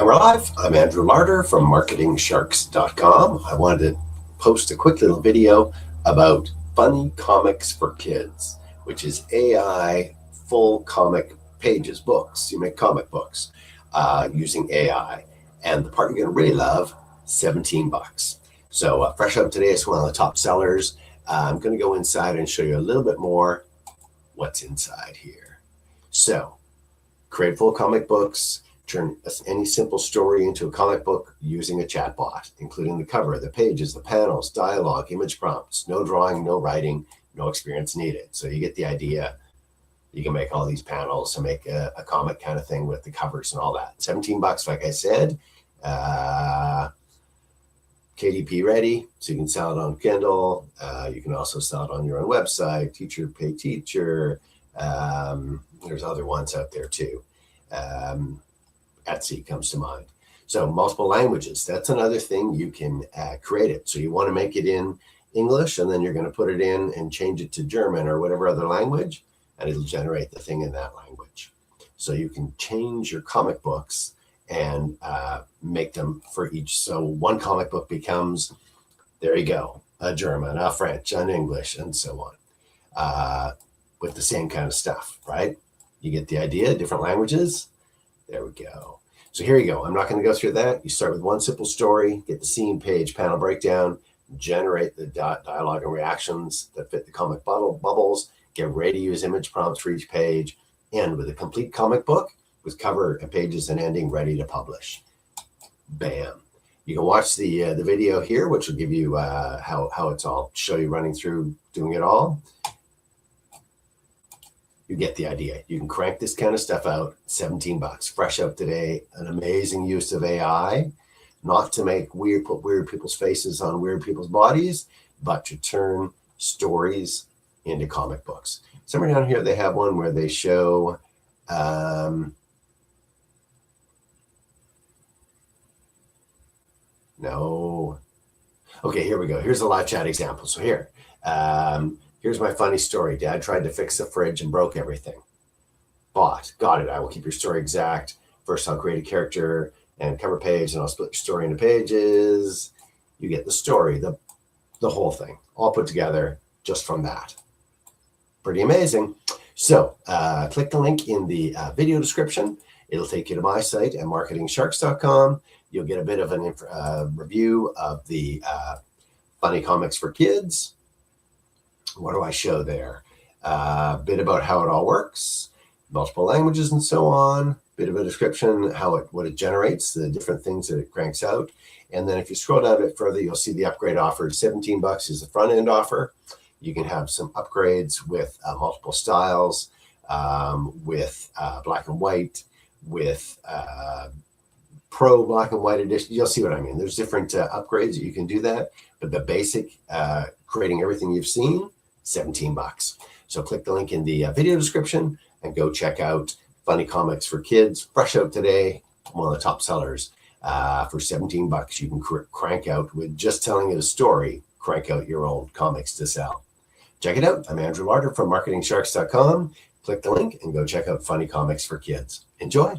And we're live. I'm Andrew Larder from marketingsharks.com. I wanted to post a quick little video about funny comics for kids, which is AI full comic pages, books. You make comic books using AI. And the part you're going to really love, $17. So fresh up today, it's one of the top sellers. I'm going to go inside and show you a little bit more what's inside here. So create full comic books. Turn any simple story into a comic book using a chatbot, including the cover, the pages, the panels, dialogue, image prompts, no drawing, no writing, no experience needed. So you get the idea. You can make all these panels and make a comic kind of thing with the covers and all that. $17, like I said. KDP ready, so you can sell it on Kindle. You can also sell it on your own website, Teacher Pay Teacher. There's other ones out there too. Etsy comes to mind. So multiple languages, that's another thing you can create it. So you want to make it in English, and then you're going to put it in and change it to German or whatever other language, and it'll generate the thing in that language. So you can change your comic books and make them for each. So one comic book becomes, there you go, a German, a French, an English, and so on, with the same kind of stuff, right? You get the idea, different languages. There we go. So here you go. I'm not going to go through that. You start with one simple story, get the scene, page, panel breakdown, generate the dialogue and reactions that fit the comic bubbles, get ready to use image prompts for each page, end with a complete comic book with cover and pages and ending ready to publish. Bam. You can watch the video here, which will give you how it's all, show you running through doing it all. You get the idea. You can crank this kind of stuff out, $17, fresh out today. An amazing use of AI, not to make put weird people's faces on weird people's bodies, but to turn stories into comic books. Somewhere down here, they have one where they show, no. Okay, here we go. Here's a live chat example. So here, here's my funny story. Dad tried to fix the fridge and broke everything. Got it. I will keep your story exact. First, I'll create a character and cover page, and I'll split your story into pages. You get the story, the whole thing, all put together just from that. Pretty amazing. So click the link in the video description. It'll take you to my site at marketingsharks.com. You'll get a bit of a review of the funny comics for kids. What do I show there? A bit about how it all works, multiple languages and so on, bit of a description, what it generates, the different things that it cranks out. And then if you scroll down a bit further, you'll see the upgrade offer. $17 is the front end offer. You can have some upgrades with multiple styles, with black and white, with pro black and white edition. You'll see what I mean. There's different upgrades that you can do that, but the basic creating everything you've seen, $17. So click the link in the video description and go check out Funny Comics for Kids, fresh out today, one of the top sellers. For $17, you can crank out, with just telling it a story, crank out your own comics to sell. Check it out. I'm Andrew Larder from marketingsharks.com. Click the link and go check out Funny Comics for Kids. Enjoy.